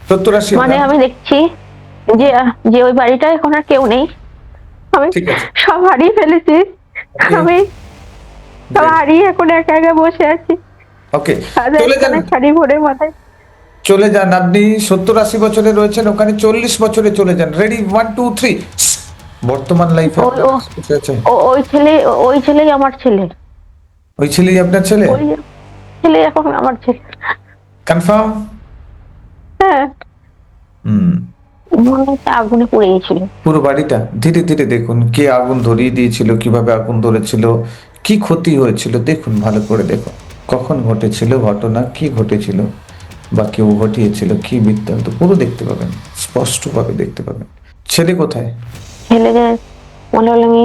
70-80 মানে আপনার? আমি দেখছি যে যে ওই বাড়িটা এখন আর কেউ নেই। আমি ঠিক আছে, সব হারিয়ে ফেলেছি। ওকে, আমি সব গ্রেট, হারিয়ে এখন একা একা বসে আছি। ওকে। হাজার চলে যান, খানা শাড়ি পরে মাথায়। চলে যান। আপনি 70-80 বছরে রয়েছেন, ওখানে 40 বছরে চলে যান। রেডি, 1 2 3। বর্তমান লাইফে ওই আপনার ও আশেপাশে আছে? ওই ছেলে, ওই ছেলেই আমার ছেলে। ওই ছেলেই আপনার ছেলে? ওই ছেলে এখন আমার ছেলে। কনফার্ম? হ্যাঁ, হুম। মনে হচ্ছে আগুনে পুড়ে গেছিল। পুরো বাড়িটা ধীরে ধীরে দেখুন, কে আগুন ধরিয়ে দিয়েছিল, কিভাবে আগুন ধরেছিল, কি ক্ষতি হয়েছিল, দেখুন ভালো করে দেখুন। কখন ঘটেছিল ঘটনা, কি ঘটেছিল, বা কেউ ঘটিয়েছিল, কি বৃত্তান্ত, পুরো দেখতে পাবেন, স্পষ্টভাবে দেখতে পাবেন। ছেলে কোথায়? ছেলেকে মনে হলো আমি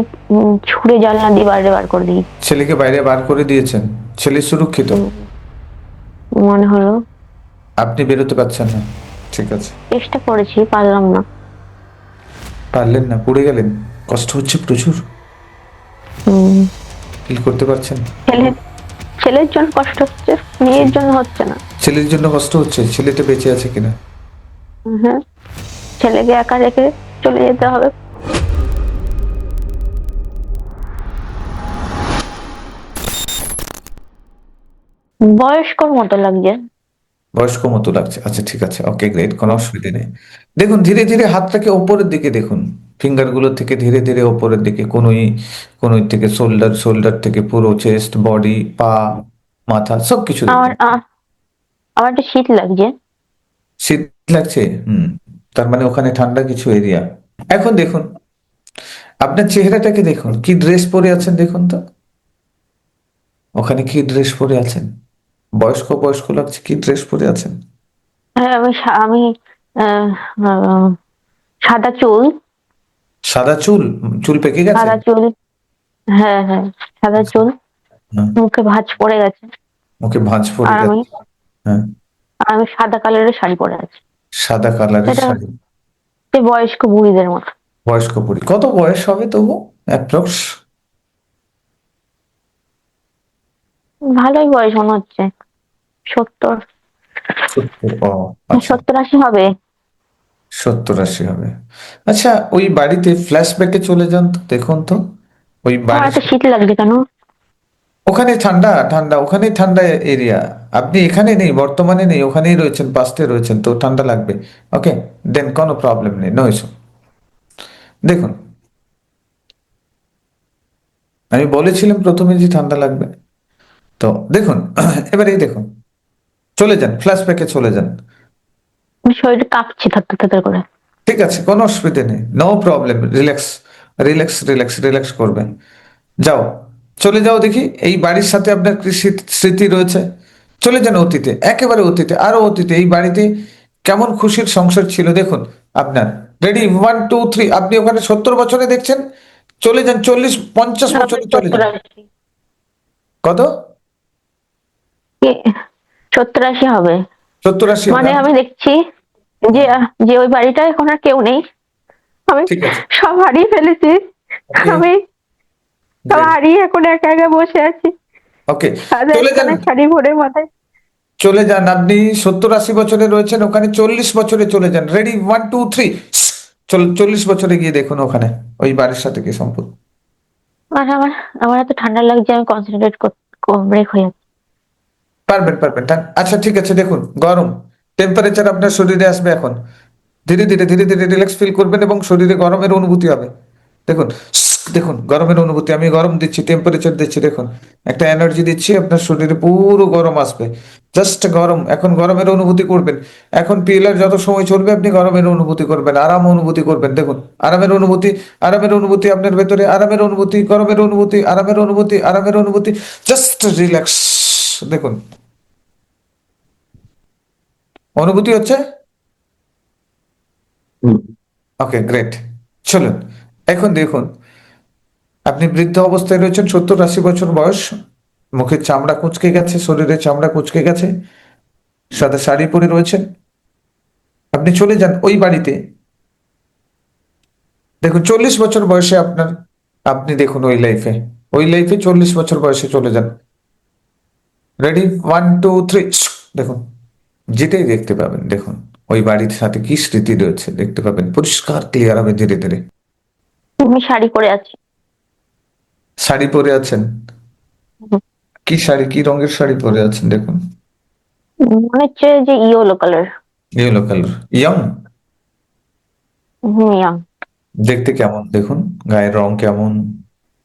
ছুঁড়ে জানলা দিয়ে বাইরে বার করে দিই। ছেলেকে বাইরে বার করে দিয়েছেন? ছেলে সুরক্ষিত? মনে হলো। আপনি বেরোতে পারছেন না? ঠিক আছে। চেষ্টা করেছি, পারলাম না। পারলেন না, পড়ে গেলেন? কষ্ট হচ্ছে প্রচুর? হুম। ফিল করতে পারছেন? ছেলের ছেলের জন্য কষ্ট হচ্ছে, মেয়ের জন্য হচ্ছে না। ছেলের জন্য কষ্ট হচ্ছে? ছেলেটা বেঁচে আছে কিনা? হ্যাঁ, ছেলেকে একা রেখে চলে যেতে হবে। বয়স্কর মতো লাগছে। বয়স্ক মতো লাগছে? আচ্ছা ঠিক আছে, ওকে, গ্রেট, কোনো অসুবিধা নেই। দেখুন ধীরে ধীরে হাতটাকে ওপরের দিকে দেখুন, ফিঙ্গার গুলো থেকে ধীরে ধীরে ওপরের দিকে, কোনোই কোনোই থেকে শোল্ডার, শোল্ডার থেকে পুরো চেস্ট, বডি, পা, মাথা, সবকিছু আমার দেখুন। আমার একটু শীত লাগছে। শীত লাগছে? হুম। তার মানে ওখানে ঠান্ডা কিছু এরিয়া। এখন দেখুন আপনার চেহারাটাকে দেখুন, কি ড্রেস পরে আছেন দেখুন তো। ওখানে কি ড্রেস পরে আছেন? বয়স্ক বয়স্ক লাগছে, কি ড্রেস পরে আছেন? হ্যাঁ, আমি আহ, আহ, সাদা চুল। সাদা চুল? চুল পেকে গেছে? সাদা চুল। হ্যাঁ, হ্যাঁ, সাদা চুল। হ্যাঁ। মুখে ভাঁজ পড়ে গেছে। মুখে ভাঁজ পড়ে আর আমি গেছে? হ্যাঁ। আমি সাদা কালারের শাড়ি পরে আছি। সাদা কালারের সেটা শাড়ি? সেই বয়স্ক বুড়িদের মতো। বয়স্ক বুড়ি? কত বয়স হবে তবু অ্যাপ্রক্স? ভালোই বয়স মনে হচ্ছে। 70। 70? ও আচ্ছা, 70-80 হবে। 70-80 হবে। আচ্ছা, ওই বাড়িতে ফ্ল্যাশব্যাকে চলে যান তো, দেখুন তো ওই আমার বাড়ির এত শীত লাগছে কেন? ওখানে ঠান্ডা ঠান্ডা, ওখানেই ঠান্ডা এরিয়া। আপনি এখানে নেই, বর্তমানে নেই, ওখানেই রয়েছেন, পাশে রয়েছেন, তো ঠান্ডা লাগবে। ওকে, দেন কোনো প্রবলেম নেই, নো ইস্যু। দেখুন, আমি বলেছিলাম প্রথমে যে ঠান্ডা লাগবে। তো দেখুন এবারে দেখুন, চলে যান, ফ্ল্যাশব্যাকে চলে যান। আমার শরীর কাঁপছে থারথার থারথার করে। ঠিক আছে, কোনো অসুবিধা নেই, no problem, relax, relax, relax, relax করবেন। যাও, চলে যাও দেখি, এই বাড়ির সাথে আপনার কি স্মৃতি রয়েছে? চলে যান অতীতে, একেবারে অতীতে, আরো অতীতে। এই বাড়িতে কেমন খুশির সংসার ছিল দেখুন আপনার। রেডি, 1 2 3। আপনি ওখানে 70 বছরে দেখছেন, চলে যান 40 50 বছরে চলে যান। 70-80। কত? 70-80 হবে। 70-80 হবে? মানে আমি দেখছি যে যে ওই বাড়িটা এখন আর কেউ নেই। আমি ঠিক আছে, সব হারিয়ে ফেলেছি। ওকে, আমি সব গ্রেট, হারিয়ে এখন একা একা বসে আছি। ওকে। হাজার চলে যান, খানা শাড়ি পরে মাথায়। চলে যান। আপনি 70-80 বছরে রয়েছেন, ওখানে 40 বছরে চলে যান। রেডি, 1 2 3। 40 বছরে গিয়ে দেখুন ওখানে ওই বাড়ির সাথে কি সম্পর্ক। আর আমার আমার এত ঠান্ডা লাগছে, আমি কনসেন্ট্রেট ব্রেক হয়ে যাচ্ছে। পারবেন পারবেন আচ্ছা ঠিক আছে, দেখুন গরম টেম্পারেচার আপনার শরীরে আসবে এখন। ধীরে ধীরে ধীরে ধীরে রিল্যাক্স ফিল করবেন এবং শরীরে গরমের অনুভূতি হবে। দেখুন, দেখুন গরমের অনুভূতি, আমি গরম দিচ্ছি, টেম্পারেচার দিচ্ছি, দেখুন একটা এনার্জি দিচ্ছি, আপনার শরীরে পুরো গরম আসবে। জাস্ট গরম, এখন গরমের অনুভূতি করবেন। এখন পিএলআর যত সময় চলবে আপনি গরমের অনুভূতি করবেন, আরাম অনুভূতি করবেন। দেখুন আরামের অনুভূতি, আরামের অনুভূতি আপনার ভেতরে, আরামের অনুভূতি, গরমের অনুভূতি, আরামের অনুভূতি, আরামের অনুভূতি। জাস্ট রিল্যাক্স, দেখুন অনুভূতি হচ্ছে। ওকে, গ্রেট। চলুন, এখন দেখুন আপনি বৃদ্ধ অবস্থায় রয়েছেন, 70-80 বছর বয়স, মুখের চামড়া কুঁচকে গেছে, শরীরের চামড়া কুঁচকে গেছে, সাদা শাড়ি পরে রয়েছেন। আপনি চলে যান ওই বাড়িতে, দেখুন 40 বছর বয়সে আপনার, আপনি দেখুন ওই লাইফে, ওই লাইফে 40 বছর বয়সে চলে যান। রেডি, 1 2 3। দেখুন, যেটাই দেখতে পাবেন দেখুন, ওই বাড়ির সাথে কি স্মৃতি রয়েছে দেখতে পাবেন, পরিষ্কার ক্লিয়ার হবে ধীরে ধীরে। আমি শাড়ি পরে আছি। শাড়ি পরে আছেন? হুম, কি শাড়ি, কি রঙের শাড়ি পরে আছেন দেখুন? মনে হচ্ছে যে yellow colour. Yellow colour. Young? Young. দেখতে কেমন দেখুন, গায়ের রং কেমন?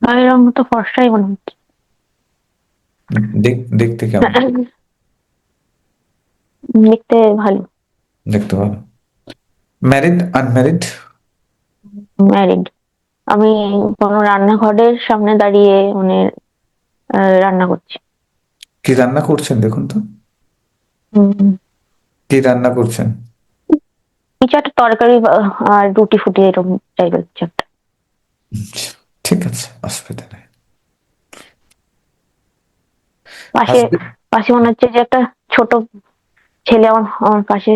গায়ের রং তো ফর্সাই মনে হচ্ছে। দেখতে কেমন? দেখতে ভালো। দেখতে ভালো। Married, unmarried? ম্যারিড। আমি কোনো রান্নাঘরের সামনে দাঁড়িয়ে মানে রান্না করছি। কি রান্না করছেন দেখুন তো, হুম, কি রান্না করছেন? কিছু একটা তরকারি আর রুটি ফুটি এরকম টাইপের কিছু একটা। আচ্ছা, ঠিক আছে, অসুবিধা নেই। পাশে হাসবেন? পাশে মনে হচ্ছে যে একটা ছোট ছেলে আমার আমার পাশে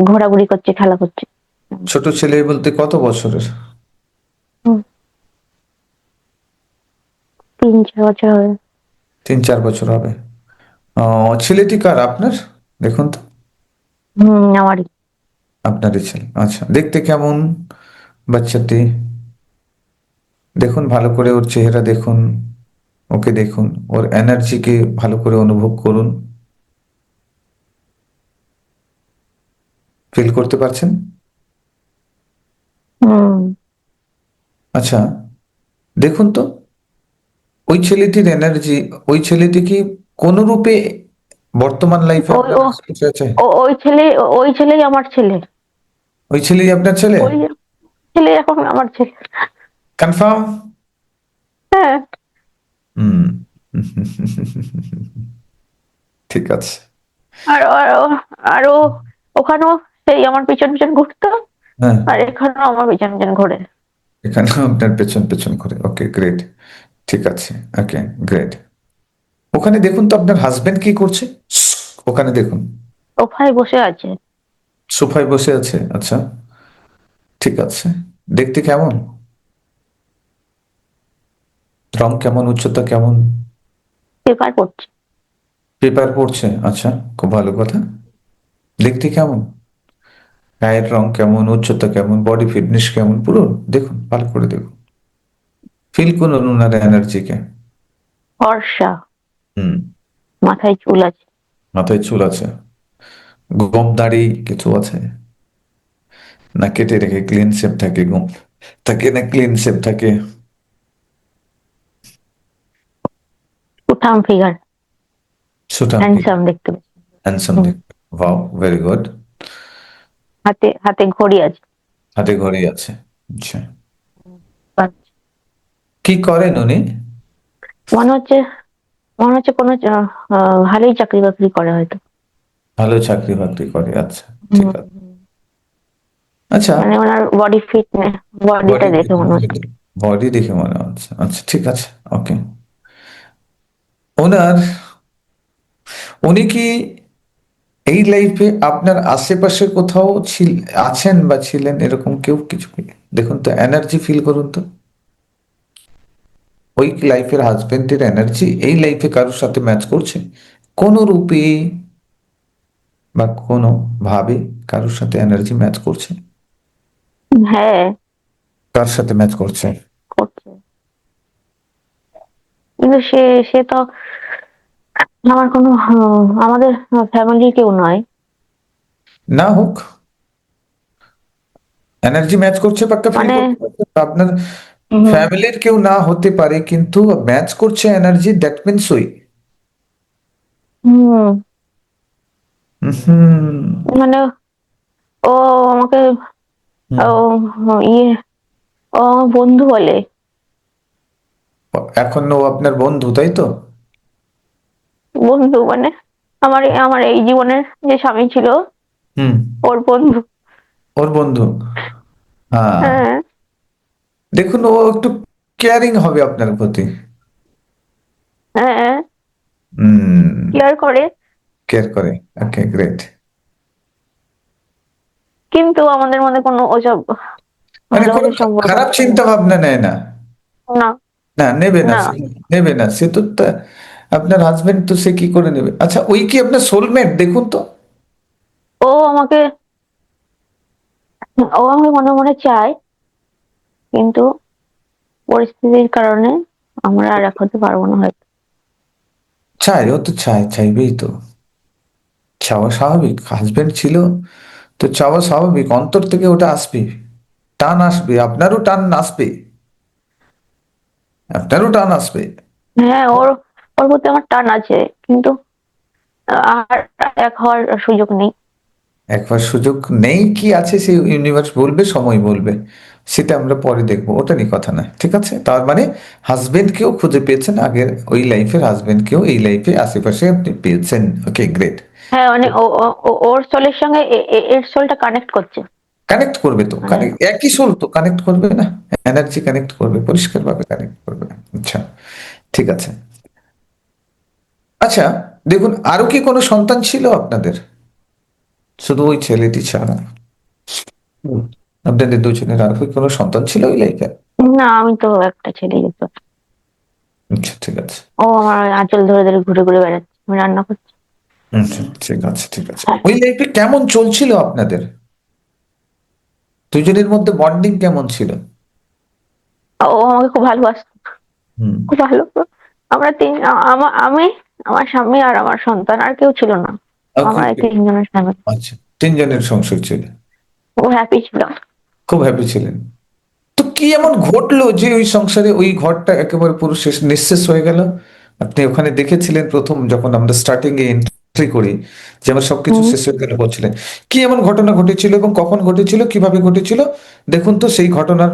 ঘোরাঘুরি করছে, খেলা করছে। ছোট ছেলে বলতে কত বছরের? হুম, 3-4 বছর হবে। 3-4 বছর হবে। ছেলেটি কার, আপনার? দেখুন তো। আমারই। আপনারই ছেলে, আচ্ছা। দেখতে কেমন বাচ্চাটি? দেখুন ভালো করে, ওর চেহারা দেখুন, ওকে দেখুন, ওর এনার্জিকে ভালো করে অনুভব করুন। ফিল করতে পারছেন? হুম। আচ্ছা, দেখুন তো ওই ছেলেটির এনার্জি, ওই ছেলেটি কি কোন রূপে বর্তমান লাইফে ওই আপনার ও আশেপাশে আছে? ওই ছেলেই আমার ছেলে। ওই ছেলেই আপনার ছেলে? ওই ছেলে এখন আমার ছেলে। কনফার্ম? হ্যাঁ। হুম। ঠিক আছে। আর আর আরো ওখানেও সেই আমার পিছন পিছন ঘুরতো, হ্যাঁ, আর এখানেও আমার পিছন পিছন ঘোরে। এখানেও আপনার পেছন পেছন করে, ওকে গ্রেট। ঠিক আছে, ওকে গ্রেট। ওখানে দেখুন তো আপনার হাজবেন্ড কি করছে, ওখানে দেখুন। সোফায় বসে আছে। সোফায় বসে আছে, আচ্ছা। ঠিক আছে। দেখতে কেমন, রং কেমন, উচ্চতা কেমন? পেপার পড়ছে। পেপার পড়ছে, আচ্ছা। খুব ভালো কথা। দেখতে কেমন, গায়ের রং কেমন, উচ্চতা কেমন, বডি ফিটনেস কেমন, পুরো দেখুন, ভালো করে দেখুন। ফিল করুন ওনার এনার্জিকে। ফর্সা। হুম। মাথায় চুল আছে। মাথায় চুল আছে? গোঁফ দাড়ি কিছু আছে, না কেটে রেখে ক্লিন শেপ থাকে, গোঁফ থাকে না ক্লিন শেপ থাকে? উঠাম ফিগার। সুঠাম হ্যান্ডসাম দেখতে পাচ্ছি। হ্যান্ডসাম হুম, দেখতে। Wow, very good. হাতে হাতে ঘড়ি আছে। হাতে ঘড়ি আছে, আচ্ছা। বাহ, কি করেন উনি? মনে হচ্ছে মনে হচ্ছে কোনো ভালোই চাকরি বাকরি করে হয়তো। ভালো চাকরি বাকরি করে, আচ্ছা। ঠিক হুম, আছে। আচ্ছা। মানে ওনার বডি ফিটনেস, বডিটা বডি, দেখে মনে হচ্ছে। বডি দেখে মনে হচ্ছে, আচ্ছা ঠিক আছে, ওকে। ওনার, উনি কি এই লাইফে আপনার আশেপাশে কোথাও আছেন বা ছিলেন, এরকম কেউ কিছু কি? দেখুন তো, এনার্জি ফিল করুন তো। ওই লাইফের হাজবেন্ডের এনার্জি এই লাইফে কারোর সাথে ম্যাচ করছে কোন রূপে বা কোনো ভাবে? কারোর সাথে এনার্জি ম্যাচ করছে? হ্যাঁ, কার সাথে ম্যাচ করছে? করছে। কিন্তু সে সে তো আমার কোনো আমাদের ফ্যামিলির কেউ নয়। না হোক, এনার্জি ম্যাচ করছে পাক্কা ফিল মানে করতে পারছেন তো? আপনার হুম, ফ্যামিলির কেউ না হতে পারে, কিন্তু ম্যাচ করছে এনার্জি, দ্যাট মিনস ওই। হুম, হুম। মানে ও আমাকে হুম। ইয়ে ও আমার বন্ধু বলে। এখন ও আপনার বন্ধু, তাই তো? বন্ধু মানে আমার আমার এই জীবনের যে স্বামী ছিল হুম। ওর বন্ধু। ওর বন্ধু, হ্যাঁ। হ্যাঁ, দেখুন ও একটু কেয়ারিং হবে আপনার প্রতি। হ্যাঁ, হুম। কেয়ার করে। কেয়ার করে, ওকে গ্রেট। কিন্তু আমাদের মধ্যে কোনো ওসব মানে কোনো ভালোবাসার সম্পর্ক খারাপ নেই। চিন্তা ভাবনা নেয় না? না, না, নেবে না না। সে, নেবে না সে তো আপনার হাজবেন্ড তো, সে কি করে নেবে? আচ্ছা, ওই কি আপনার সোলমেট দেখুন তো। ও আমাকে মনে মনে চায়, কিন্তু পরিস্থিতির কারণে আমরা আর এক হতে পারবো না হয়তো। চাই, ও তো চাইবেই তো। চাওয়া স্বাভাবিক, হাজবেন্ড ছিল তো চাওয়া স্বাভাবিক, অন্তর থেকে ওটা আসবে, টান আসবে, আপনারও টান আসবে। হ্যাঁ, ওর ওর প্রতি আমার টান আছে, কিন্তু আর এক হওয়ার সুযোগ নেই। একবার সুযোগ নেই কি আছে, সেই ইউনিভার্স বলবে, সময় বলবে, সেটা আমরা পরে দেখবো, ওটা নিয়ে কথা না, ঠিক আছে? তার মানে হাজবেন্ডকেও খুঁজে পেয়েছেন, আগের ওই লাইফের হাজবেন্ডকেও এই লাইফে আশেপাশে আপনি পেয়েছেন। ওকে, গ্রেট। হ্যাঁ, মানে ওর সোলের সঙ্গে এর সোলটা কানেক্ট করছে। কানেক্ট করবে তো, মানে কানেক্ট, একই সোল তো কানেক্ট করবে না, এনার্জি কানেক্ট করবে, পরিষ্কার ভাবে কানেক্ট করবে। আচ্ছা, ঠিক আছে। আচ্ছা, দেখুন, আরো কি কোনো সন্তান ছিল আপনাদের, শুধু ওই ছেলেটি ছাড়া? হুম। আপনাদের দুজনের আর কি কোনো সন্তান ছিল ওই লাইফে? না, আমি তো একটা ছেলে যেত। আচ্ছা, ঠিক আছে। ও আমার আঁচল ধরে ধরে ঘুরে ঘুরে বেড়াচ্ছে, আমি রান্না করছি। আচ্ছা, ঠিক আছে, ঠিক আছে। ওই লাইফে কেমন চলছিল আপনাদের দুজনের মধ্যে, বন্ডিং কেমন ছিল? ও আমাকে খুব ভালোবাসতো, হুম। খুব ভালো। আমরা আমি, আমার স্বামী আর আমার সন্তান, আর কেউ ছিল না। ওকে, আমরা এই তিনজনের ফ্যামিলি। আচ্ছা, তিনজনের সংসার ছিল, ও হ্যাপি ছিল। খুব হ্যাপি ছিলেন। তো কি এমন ঘটলো যে ওই সংসারে ওই ঘরটা একেবারে পুরো শেষ নিঃশেষ হয়ে গেল? আপনি ওখানে দেখেছিলেন প্রথম যখন আমরা স্টার্টিং এ এন্ট্রি করি, যে আমার সবকিছু হুম, শেষ হয়ে গেল বলছিলেন। কি এমন ঘটনা ঘটেছিল এবং কখন ঘটেছিল, কিভাবে ঘটেছিল? দেখুন তো, সেই ঘটনার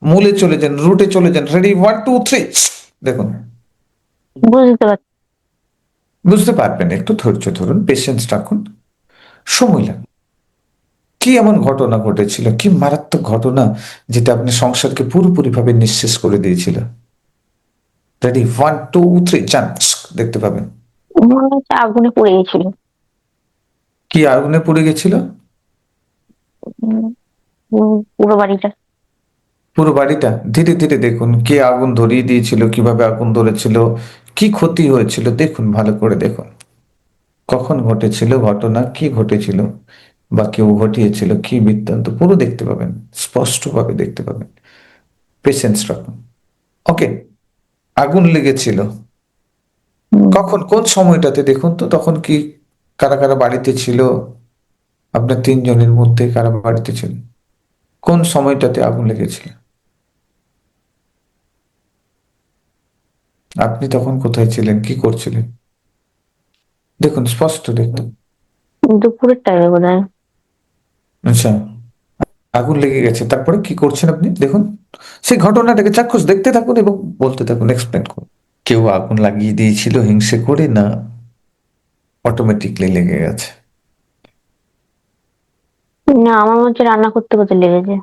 মূলে চলে যান, রুটে চলে যান। রেডি, 1 2 3, দেখুন। বুঝতে পারছি। বুঝতে পারবেন, একটু ধৈর্য ধরুন, পেশেন্স রাখুন, সময় লাগবে। কি এমন ঘটনা ঘটেছিল, কি মারাত্মক ঘটনা, যেটা আপনি সংসারকে পুরোপুরি ভাবে নিঃশেষ করে দিয়েছিল? রেডি, 1 2 3, যান, দেখতে পাবেন। মনে হচ্ছে আগুনে পুড়ে গেছিল। কি আগুনে পুড়ে গেছিল? উম, পুরো বাড়িটা। পুরো বাড়িটা? ধীরে ধীরে দেখুন, কে আগুন ধরিয়ে দিয়েছিল, কিভাবে আগুন ধরেছিল, কি ক্ষতি হয়েছিল, দেখুন, ভালো করে দেখুন। কখন ঘটেছিল ঘটনা, কি ঘটেছিল, বা কেউ ঘটিয়েছিল, কি বৃত্তান্ত, পুরো দেখতে পাবেন, স্পষ্টভাবে দেখতে পাবেন। পেশেন্স রাখুন। ওকে, আগুন লেগেছিল হুম, কখন, কোন সময়টাতে, দেখুন তো তখন কি, কারা কারা বাড়িতে ছিল? আপনার তিনজনের মধ্যে কারা বাড়িতে ছিল, কোন সময়টাতে আগুন লেগেছিল? আপনি তখন কোথায় ছিলেন, কি করছিলেন? দেখুন, স্পষ্ট দেখুন। দুপুরের টাইমে বোধ হয়। আচ্ছা, আগুন লেগে গেছে, তারপরে কি করছেন আপনি, দেখুন। সেই ঘটনাটাকে চাক্ষুষ দেখতে থাকুন এবং বলতে থাকুন, এক্সপ্লেন করুন। কেউ আগুন লাগিয়ে দিয়েছিল হিংসে করে, না অটোমেটিকলি লেগে গেছে? না, আমার মনে হচ্ছে রান্না করতে করতে লেগেছে।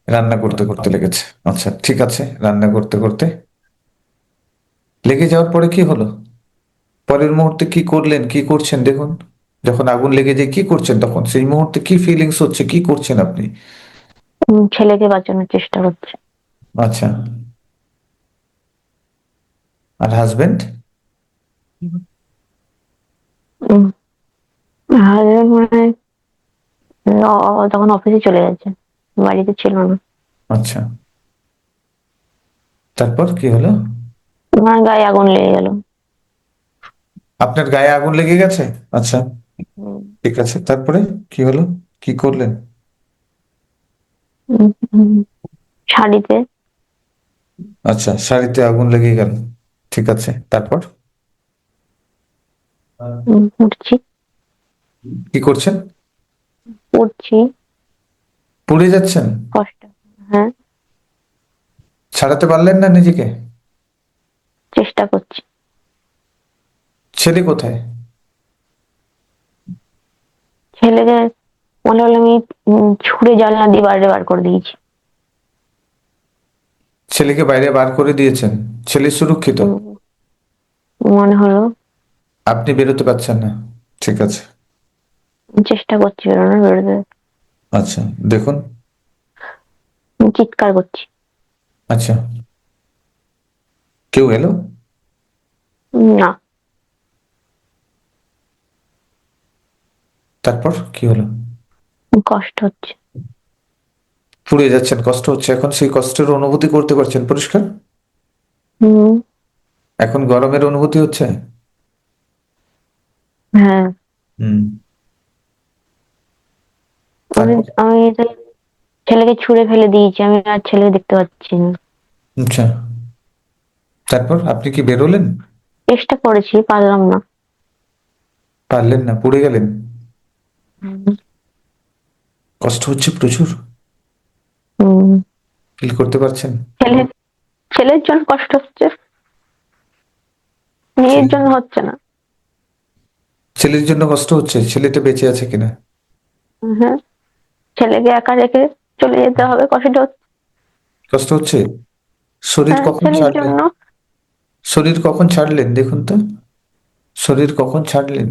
রান্না করতে করতে লেগেছে। আচ্ছা, ঠিক আছে, রান্না করতে করতে লেগে যাওয়ার পরে কি হলো, পরের মুহূর্তে কি করলেন, কি করছেন, দেখুন। যখন আগুন লেগে যায় কি করছেন, তখন সেই মুহূর্তে কি ফিলিংস হচ্ছে, কি করছেন আপনি? ছেলেকে বাঁচানোর চেষ্টা করছে। আচ্ছা, আর হাজবেন্ড? হাজবেন্ড মানে তখন অফিসে চলে গেছে, বাড়িতে ছিল না। আচ্ছা, তারপর কি হলো? আমার গায়ে আগুন লেগে গেল। আপনার গায়ে আগুন লেগে গেছে? আচ্ছা, উম, ঠিক আছে, তারপরে কি হলো, কি করলেন? উম, উম, শাড়িতে। আচ্ছা, শাড়িতে আগুন লেগে গেল, ঠিক আছে, তারপর উঠছি। কি করছেন? উঠছি। পুড়ে যাচ্ছেন? কষ্ট। হ্যাঁ, ছাড়াতে পারলেন না নিজেকে? চেষ্টা করছি। ছেলে কোথায়? ছেলেকে মনে হলো আমি ছুঁড়ে জানলা দিয়ে বাইরে বার করে দিয়েছি। ছেলেকে বাইরে বার করে দিয়েছেন? ছেলে সুরক্ষিত? উম, মনে হলো। আপনি বেরোতে পারছেন না? ঠিক আছে। চেষ্টা করছি বেরোনোর, বেরোতে। আচ্ছা, দেখুন। চিৎকার করছি। আচ্ছা, কেউ এলো? না। তারপর কি হলো? কষ্ট হচ্ছে। পুড়ে যাচ্ছেন, কষ্ট হচ্ছে, এখন সেই কষ্টের অনুভূতি করতে পারছেন পরিষ্কার? হুম। এখন গরমের অনুভূতি হচ্ছে? হ্যাঁ। হুম। আমি তারপর? আমি তো ছেলেকে ছুঁড়ে ফেলে দিয়েছি, আমি আর ছেলেকে দেখতে পাচ্ছি না। আচ্ছা, তারপর আপনি কি বেরোলেন? চেষ্টা করেছি, পারলাম না। পারলেন না, পুড়ে গেলেন? হুম। কষ্ট হচ্ছে প্রচুর? হুম। ফিল করতে পারছেন? ছেলে ছেলের জন্য কষ্ট হচ্ছে, নিজের ছেলে, জন্য হচ্ছে না। ছেলের জন্য কষ্ট হচ্ছে? ছেলেটা বেঁচে আছে কিনা? হ্যাঁ, ছেলেকে একা রেখে চলে যেতে হবে, কষ্ট হচ্ছে। কষ্ট হচ্ছে? শরীর হ্যাঁ, কখন ছেলের ছাড়লেন? জন্য। শরীর কখন ছাড়লেন দেখুন তো? শরীর কখন ছাড়লেন?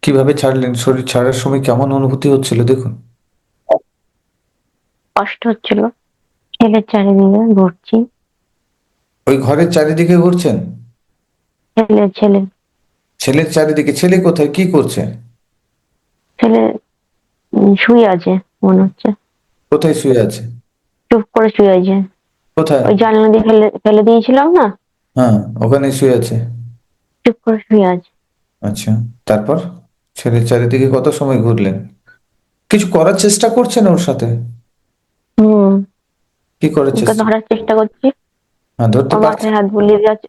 কিভাবে ছাড়লেন? শরীর ছাড়ার সময় কেমন অনুভূতি হচ্ছিল দেখুন। কষ্ট হচ্ছিল, ছেলের চারিদিকে ঘুরছি। ওই ঘরের চারিদিকে ঘুরছেন? ছেলে ছেলে ছেলের চারিদিকে? ছেলে কোথায়, কি করছে? ছেলে শুয়ে আছে মনে হচ্ছে, কোথায় শুয়ে আছে? চুপ করে শুয়ে আছে। কোথায়? ওই জানলা দিয়ে ফেলে ফেলে দিয়েছিলাম না, হ্যাঁ, ওখানে শুয়ে আছে। চুপ করে শুয়ে আছে। আচ্ছা, তারপর? ছেলের চারিদিকে কত সময় ঘুরলেন? কিছু করার চেষ্টা করছেন ওর সাথে? হুম। কি করার ওকে চেষ্টা? ধরার চেষ্টা করছি, হ্যাঁ, ধরতে ওর পারছেন? মাথায় হাত বুলিয়ে যাচ্ছে।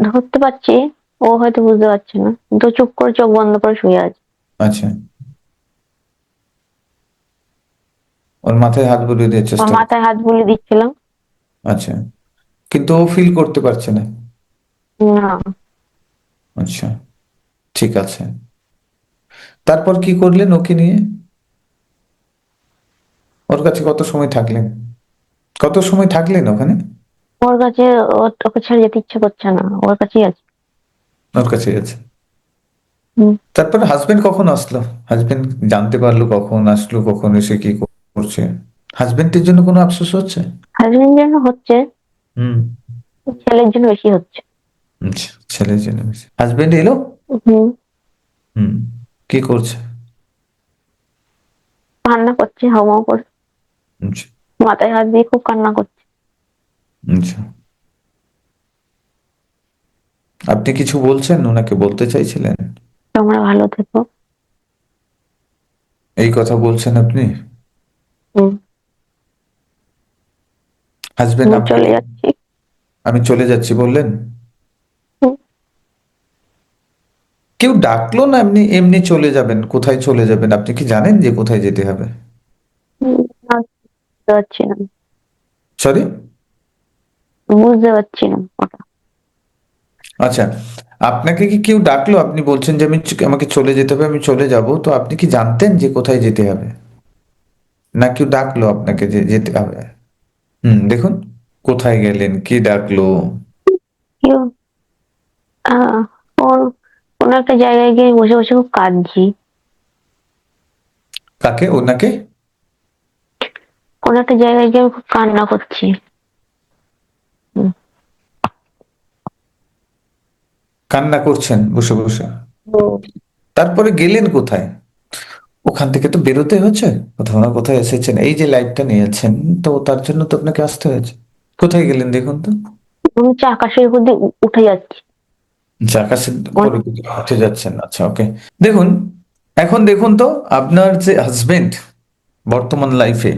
ধরতে পারছি, ও হয়তো বুঝতে পারছে না, কিন্তু চুপ করে চোখ বন্ধ করে শুয়ে আছে। আচ্ছা, ওর মাথায় হাত বুলিয়ে দেওয়ার ওর চেষ্টা করছেন? মাথায় হাত বুলিয়ে দিচ্ছিলাম। আচ্ছা, কিন্তু ও ফিল করতে পারছে না? না। আচ্ছা, ঠিক আছে। তারপর কি করলেন ওকে নিয়ে? ওর কাছে কত সময় থাকলেন? কত সময় থাকলেন ওখানে? ওর কাছে, ওকে ছেড়ে যেতে ইচ্ছে করছে না, ওর কাছেই আছে। ওর কাছে আছে? হুম। তারপর হাজবেন্ড কখন আসলো? হাজবেন্ড জানতে পারলো কখন, আসলো কখন, এসে কি করছে? হাজবেন্ডের জন্য কোনো আফসোস হচ্ছে? হাজবেন্ড জন্য হচ্ছে, হুম। ছেলের জন্য বেশি হচ্ছে। আচ্ছা, ছেলের জন্য বেশি। হাজবেন্ড এলো? হুম। হুম। কি করছে? কান্না করছে হাউমাউ করে, আচ্ছা। মাথায় হাত দিয়ে খুব কান্না করছে। আচ্ছা, আপনি কিছু বলছেন, ওনাকে বলতে চাইছিলেন? তোমরা ভালো থেকো। এই কথা বলছেন আপনি? হুম। হাজবেন্ড আমি চলে আপনাকে যাচ্ছি। আমি চলে যাচ্ছি বললেন? হুম। কেউ ডাকলো না এমনি এমনি চলে যাবেন? কোথায় চলে যাবেন? আপনি কি জানেন যে কোথায় যেতে হবে? হুম, আর বুঝতে পারছি না, সরি? বুঝতে পারছি না ওটা। আচ্ছা, আপনাকে কি কেউ ডাকলো? আপনি বলছেন যে আমাকে চলে যেতে হবে, আমি চলে যাব, তো আপনি কি জানতেন যে কোথায় যেতে হবে? না কেউ ডাকলো আপনাকে যে যেতে হবে? হুম, দেখুন, কোথায় গেলেন, কে ডাকলো? কেউ আহ ওর কোনো একটা জায়গায় গিয়ে বসে বসে খুব কাঁদছি। কাকে? ওনাকে? কোনো একটা জায়গায় গিয়ে আমি খুব কান্না করছি। হুম। কান্না করছেন বসে বসে? হুম। তারপরে গেলেন কোথায়? ওখান থেকে তো বেরোতে হচ্ছে, কোথাও না কোথাও এসেছেন, এই যে লাইফটা নিয়েছেন, তো তার জন্য তো আপনাকে আসতে হয়েছে। কোথায় গেলেন দেখুন তো? মনে হচ্ছে আকাশের উপর দিয়ে উঠে যাচ্ছি। আচ্ছা, আকাশের মনে- উপরে উঠে যাচ্ছেন, আচ্ছা, ওকে। দেখুন, এখন দেখুন তো, আপনার যে হাজবেন্ড বর্তমান লাইফে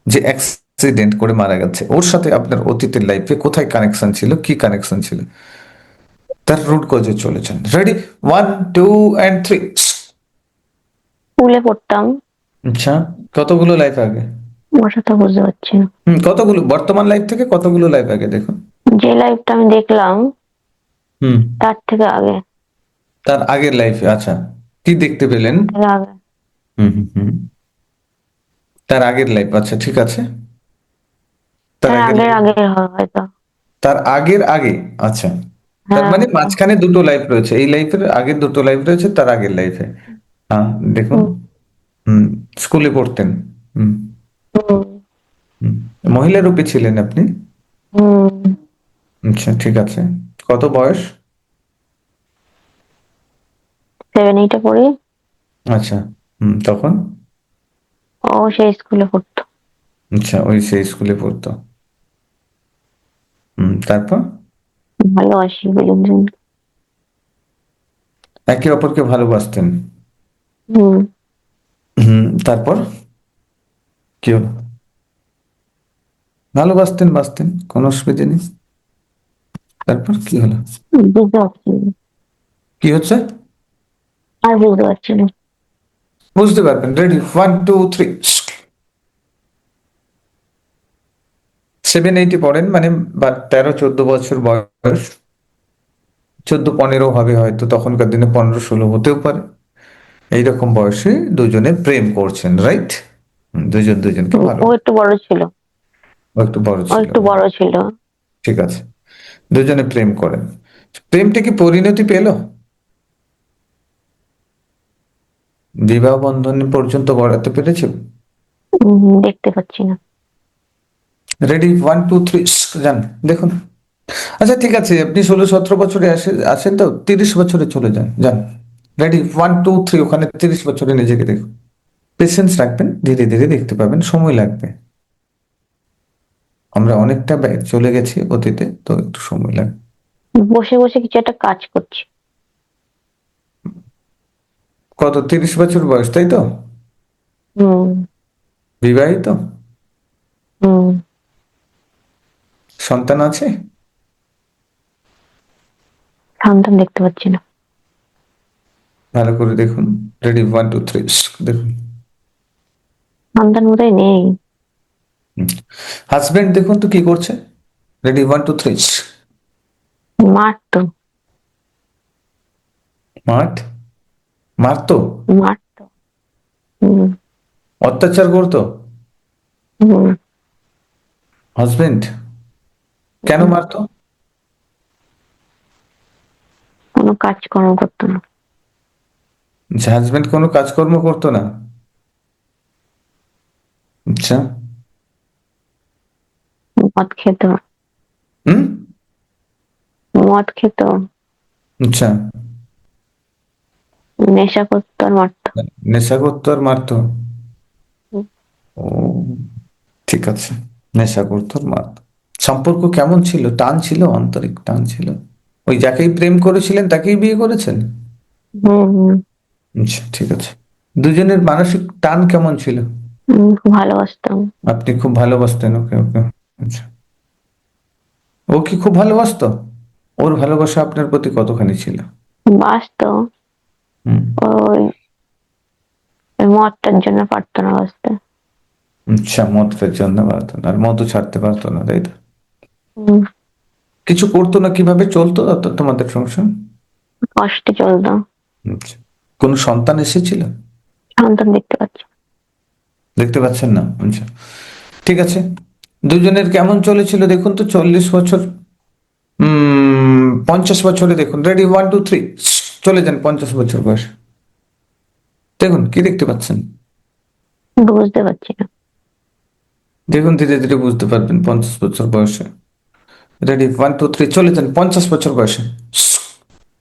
যে অ্যাক্সিডেন্ট করে মারা গেছে, ওর সাথে আপনার অতীতের লাইফে কোথায় কানেকশন ছিল, কি কানেকশন ছিল, তার রুট কজে চলেছেন? Ready, 1 2 and 3। স্কুলে পড়তাম। আচ্ছা, কতগুলো লাইফ আগে? ওটা তো বুঝতে পারছি না। কতগুলো বর্তমান লাইফ থেকে কতগুলো লাইফ আগে দেখুন। যে লাইফটা আমি দেখলাম হুম। তার থেকে আগে। তার আগের লাইফে, আচ্ছা, কি দেখতে পেলেন? তার থেকে আগে। হুম হুম হুম। তার আগের লাইফ, আচ্ছা, ঠিক আছে। তার তার আগের আগের লাইফ, আগের হয়তো। তার আগের আগে, আচ্ছা। তার হ্যাঁ। মানে মাঝখানে দুটো লাইফ রয়েছে, এই লাইফের আগের দুটো লাইফ রয়েছে তার আগের লাইফে। হ্যাঁ, দেখুন। হুম। হুম। স্কুলে পড়তেন? হুম। হুম। হুম। মহিলা রূপে ছিলেন আপনি? হুম। আচ্ছা, ঠিক আছে। কত বয়স? 7 8 পড়ি। আচ্ছা। হুম, তখন? ও সেই স্কুলে পড়তো। আচ্ছা, ওই সেই স্কুলে পড়তো। তারপর ভালোবাসি দুজন। একে অপরকে ভালোবাসতেন। হম। তারপর কি হলো? ভালোবাসতেন বাসতেন, কোনো অসুবিধা নেই। তারপর কি হলো? বুঝতে পারছি না। কি হচ্ছে? আর বুঝতে পারছি না। বুঝতে পারবেন। রেডি, 1 2 3। 7 8 পড়েন, মানে 13 14 বছর বয়স, 14 15 হবে হয়তো, তখনকার দিনে 15 16 হতেও পারে। এইরকম বয়সে দুজনে প্রেম করছেন, রাইট? দুজন দুজনকে ভালো, ও একটু বড় ছিল। ও একটু বড় ও ছিল। একটু বড় ছিল। ঠিক আছে, দুজনে প্রেম করেন। প্রেমটা কি পরিণতি পেল? বিবাহ বন্ধন পর্যন্ত গড়াতে পেরেছে? দেখতে পাচ্ছি না। রেডি, 1 2 3, যান দেখুন। আচ্ছা ঠিক আছে, আপনি 16 17 বছরে আসেন তো, 30 বছরে চলে যান, যান। রেডি, 1 2 3, ওখানে 30 বছরে নিজেকে দেখুন। পেশেন্স রাখবেন, ধীরে ধীরে দেখতে পাবেন, সময় লাগবে। আমরা অনেকটা চলে গেছি অতীতে, তো একটু সময় লাগবে। বসে বসে কিছু একটা কাজ করছি। কত, 30 বছর বয়স, তাই তো? হুম। বিবাহিত? হুম। সন্তান আছে? সন্তান দেখতে পাচ্ছি না। ভালো করে দেখুন। রেডি, 1 2 3, দেখুন। সন্তান বোধহয় নেই। হাজবেন্ড দেখুন তো কি করছে। রেডি, 1 2 3। মারতো। মাঠ, মারতো? মারতো। হুম। অত্যাচার করতো? হুম। হাজবেন্ড কেন মারতো? কোনো কাজকর্ম করতো না। হাজবেন্ড কোনো কাজকর্ম করতো না? আচ্ছা। মদ খেত। হুম। মদ খেত। আচ্ছা। নেশা করতো আর মারতো। নেশা করতো আর মারতো? ও, ঠিক আছে। নেশা করতো আর মারতো। সম্পর্ক কেমন ছিল? টান ছিল, আন্তরিক টান ছিল? ওই যাকেই প্রেম করেছিলেন তাকেই বিয়ে করেছেন? হুম। হুম। আচ্ছা ঠিক আছে। দুজনের মানসিক টান কেমন ছিল? খুব ভালোবাসতাম। আপনি খুব ভালোবাসতেন ওকে? ওকে, আচ্ছা। ও কি খুব ভালোবাসতো? ওর ভালোবাসা আপনার প্রতি কতখানি ছিল? বাসতো। হুম। ওই ওই মদটার জন্য পারতো না বাঁচতে। আচ্ছা, মদের জন্য পারতো না, আর মধু ছাড়তে পারতো না, তাই তো? হুম। কিছু করতো না, কিভাবে চলতো তোমাদের সংসার? কষ্টে চলতো। আচ্ছা। কোন সন্তান এসেছিল? সন্তান দেখতে পাচ্ছি। দেখতে পাচ্ছেন না? আচ্ছা ঠিক আছে। দুজনের কেমন চলেছিল দেখুন তো, 40 বছর, 50 বছরে দেখুন। রেডি, 1 2 3, চলে যান 50 বছর বয়স। দেখুন কি দেখতে পাচ্ছেন। বুঝতে পারছি না। দেখুন, ধীরে ধীরে বুঝতে পারবেন 50 বছর বয়সে। রেডি, 1 2 3, চলে যান 50 বছর বয়সে।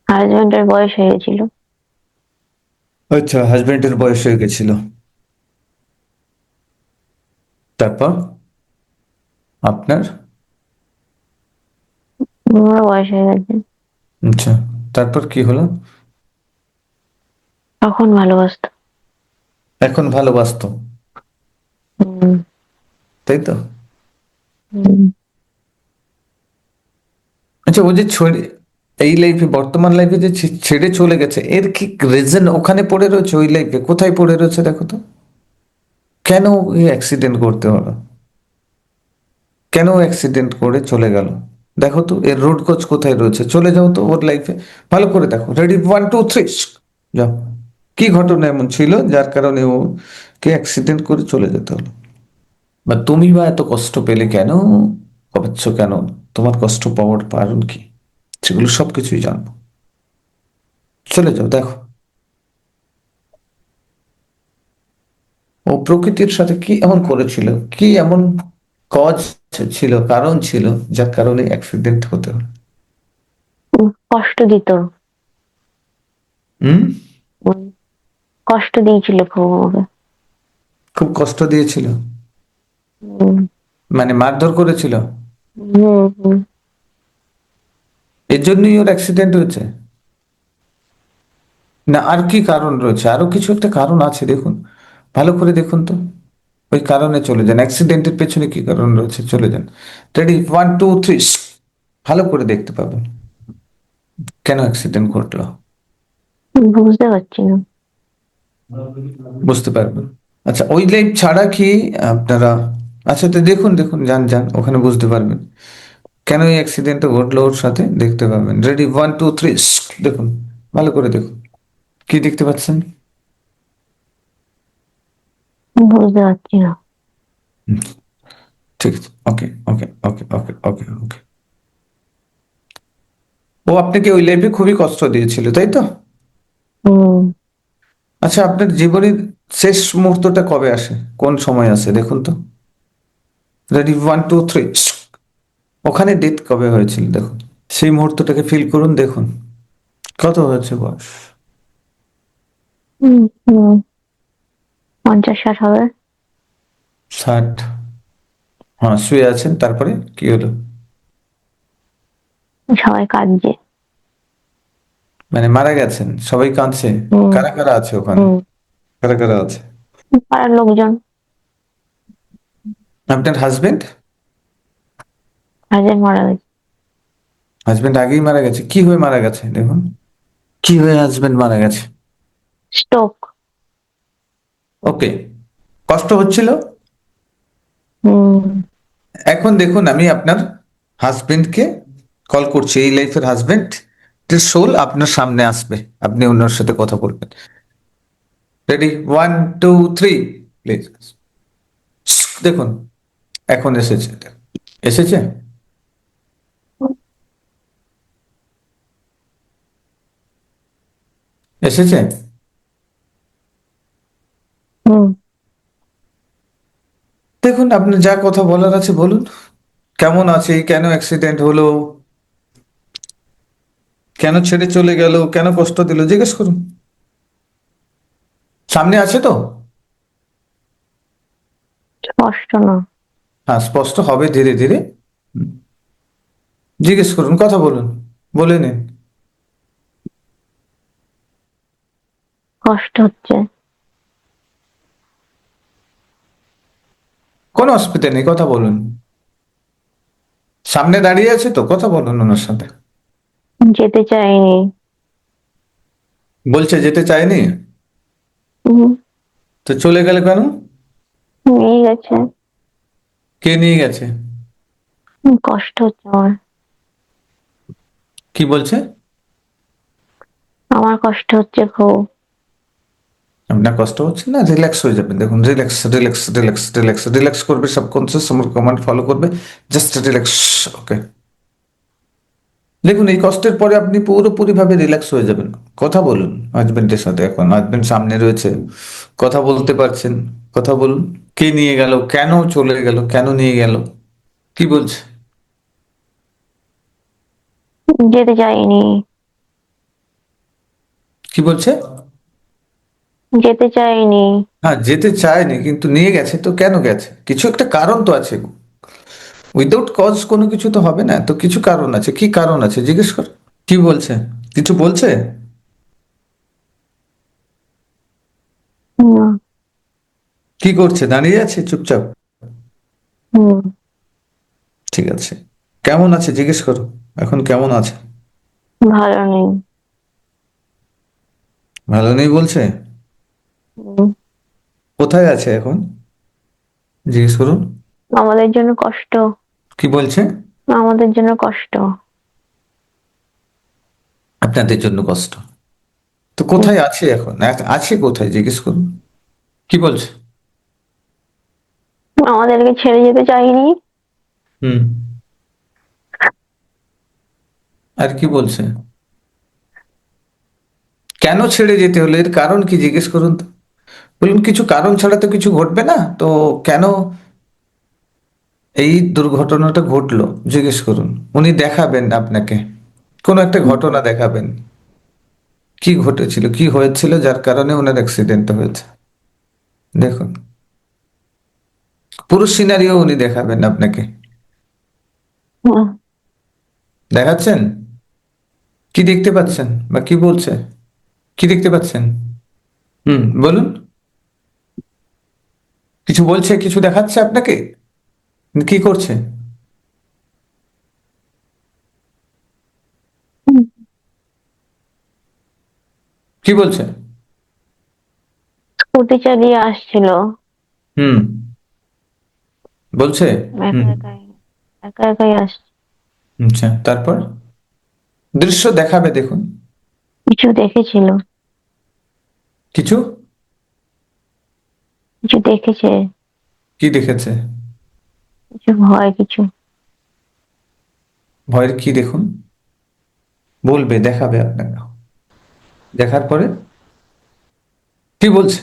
হাজবেন্ডের বয়স হয়ে গেছিল। আচ্ছা, হাজবেন্ডের বয়স হয়ে গেছিল। তারপর আপনার? আমারও বয়স হয়ে গেছে। আচ্ছা, তারপর কি হলো? তখন ভালোবাসতো। এখন ভালোবাসতো, হুম। তাই তো? হুম। আচ্ছা, ও যে এই লাইফে, বর্তমান লাইফে যে ছেড়ে চলে গেছে, এর কি রিজন ওখানে পড়ে রয়েছে? ওই লাইফে কোথায় পড়ে রয়েছে দেখো তো। কেন এই অ্যাক্সিডেন্ট করতে হলো? কেন অ্যাক্সিডেন্ট করে চলে গেল? দেখো তো এর রুট কোজ কোথায় রয়েছে, চলে যাও তো ওর লাইফে, ভালো করে দেখো। রেডি, 1 2 3, যাও। কি ঘটনা এমন ছিল যার কারণে ও কে অ্যাক্সিডেন্ট করে চলে যেতে হলো? বা তুমি বা এত কষ্ট পেলে কেন, পাচ্ছ কেন, তোমার কষ্ট পাওয়ার কারণ কি, সেগুলো সবকিছুই জানবো। চলে যাও দেখো। ও প্রকৃতির সাথে কি এমন করেছিল, কি এমন কজ ছিল, কারণ ছিল, যার কারণে অ্যাক্সিডেন্ট হতে হলো? কষ্ট দিত। হুম। উম, কষ্ট দিয়েছিল খুব আমাকে। খুব কষ্ট দিয়েছিল, হুম মানে মারধর করেছিল, হুম হুম। এর জন্যই ওর অ্যাক্সিডেন্ট হয়েছে? না আর কি কারণ রয়েছে? আরো কিছু একটা কারণ আছে, দেখুন, ভালো করে দেখুন তো। ওই কারণে চলে যান, অ্যাক্সিডেন্টের পেছনে কি কারণ রয়েছে, চলে যান। রেডি, 1 2 3, ভালো করে দেখতে পাবেন কেন অ্যাক্সিডেন্ট ঘটলো, বুঝতে পারছি না। বুঝতে পারবেন। আচ্ছা, ওই লাইফ ছাড়া কি আপনারা, আচ্ছা তো দেখুন দেখুন, যান যান, ওখানে বুঝতে পারবেন কেন এই অ্যাক্সিডেন্টটা ঘটলো ওর সাথে, দেখতে পাবেন। রেডি, 1 2 3, দেখুন, ভালো করে দেখুন, কি দেখতে পাচ্ছেন? বুঝতে পারছি না। হুম, ঠিক আছে, ওকে ওকে ওকে ওকে ওকে ওকে। ও আপনাকে ওই লাইফে খুবই কষ্ট দিয়েছিল, তাই তো? হুম। আচ্ছা, আপনার জীবনের শেষ মুহূর্তটা কবে আসে, কোন সময় আসে দেখুন তো। রেডি, 1 2 3, ওখানে ডেথ কবে হয়েছিল দেখুন, সেই মুহূর্তটাকে ফিল করুন, দেখুন কত হয়েছে বয়স। হুম হুম। 50-60 হবে। 60? হ্যাঁ, শুয়ে আছেন, তারপরে কি হলো? সবাই কাঁদছে। মানে মারা গেছেন, সবাই কাঁদছে? হুম কারা কারা আছে ওখানে, হুম। কারা কারা আছে? পাড়ার লোকজন। আপনার হাজবেন্ড? হাজবেন্ড মারা গেছে। হাজবেন্ড আগেই মারা গেছে? কি হয়ে মারা গেছে দেখুন, কি হয়ে হাজবেন্ড মারা গেছে? স্ট্রোক। ওকে, কষ্ট হচ্ছিল? হুম। এখন দেখুন, আমি আপনার হাজবেন্ডকে কল করছি, এই লাইফের হাজবেন্ড সোল আপনার সামনে আসবে, আপনি ওনার সাথে কথা বলবেন। Ready, 1 2 3, please. দেখুন, এখন এসেছে, এসেছে, এসেছে। হুম। দেখুন, আপনি যা কথা বলার আছে বলুন, কেমন আছে, কেন অ্যাক্সিডেন্ট হলো, কেন ছেড়ে চলে গেল, কেন কষ্ট দিল, জিজ্ঞেস করুন। সামনে আছে তো? স্পষ্ট না। হ্যাঁ, স্পষ্ট হবে ধীরে ধীরে। হুম, জিজ্ঞেস করুন, কথা বলুন, বলে নিন। কষ্ট হচ্ছে। কোনো অসুবিধা নেই, কথা বলুন, সামনে দাঁড়িয়ে আছে তো, কথা বলুন ওনার সাথে। যেতে চাইনি। বলছে যেতে চায়নি? হুম। তো চলে গেলে কেন? নিয়ে গেছে। কে নিয়ে গেছে? কষ্ট হচ্ছে আমার। কি বলছে? আমার কষ্ট হচ্ছে খুব। আপনার কষ্ট হচ্ছে না, রিল্যাক্স হয়ে যাবেন, দেখুন, relax relax relax relax relax করবে, সাবকনসিয়াস আমার কমান্ড ফলো করবে, জাস্ট রিল্যাক্স। ওকে, দেখুন, এই কষ্টের পরে আপনি পুরোপুরি ভাবে রিল্যাক্স হয়ে যাবেন। কথা বলুন হাজবেন্ডের সাথে, এখন হাজবেন্ড সামনে রয়েছে, কথা বলতে পারছেন, কথা বলুন। কে নিয়ে গেল, কেন চলে গেল, কেন নিয়ে গেল, কি বলছে? যেতে চাইনি। কি বলছে? যেতে চাইনি। হ্যাঁ, যেতে চায়নি, কিন্তু নিয়ে গেছে তো, কেন গেছে, কিছু একটা কারণ তো আছে। উইদাউট কজ কোনো কিছু তো হবে না, তো কিছু কারণ আছে, কি কারণ আছে জিজ্ঞেস কর। কি বলছে, কিছু বলছে? হুম কি করছে, দাঁড়িয়ে আছে চুপচাপ? হুম। ঠিক আছে, কেমন আছে জিজ্ঞেস করো, এখন কেমন আছে? ভালো নেই। ভালো নেই বলছে? হুম। কোথায় আছে এখন জিজ্ঞেস করুন। আমাদের জন্য কষ্ট। কি বলছে? আমাদের জন্য কষ্ট। আপনাদের জন্য কষ্ট? তো হুম। কোথায় আছে এখন, আছে কোথায় জিজ্ঞেস করুন, কি বলছে? আমাদেরকে ছেড়ে যেতে চাইনি। হুম, আর কি বলছে? কেন ছেড়ে যেতে হলো, এর কারণ কি জিজ্ঞেস করুন তো। বলুন, কিছু কারণ ছাড়া তো কিছু ঘটবে না, তো কেন এই দুর্ঘটনাটা ঘটলো জিজ্ঞেস করুন। উনি দেখাবেন আপনাকে, কোনো একটা ঘটনা দেখাবেন, কি ঘটেছিল, কি হয়েছিল যার কারণে ওনার অ্যাক্সিডেন্টটা হয়েছে, দেখুন। পুরো সিনারিও উনি দেখাবেন আপনাকে। হুম, দেখাচ্ছেন? কি দেখতে পাচ্ছেন বা কি বলছে? কি দেখতে পাচ্ছেন? বলুন। কিছু বলছে, কিছু দেখাচ্ছে আপনাকে? কি করছে? হুম। কি বলছে? স্কুটি চালিয়ে আসছিল, হুম, বলছে। একা হুম। একাই, একা একাই আসছে। আচ্ছা, তারপর দৃশ্য দেখাবে, দেখুন। কিছু দেখেছিল, কিছু কিছু দেখেছে, কি দেখেছে? কিছু ভয়, কিছু ভয়ের কি দেখুন? বলবে, দেখাবে আপনাকে। দেখার পরে কি বলছে?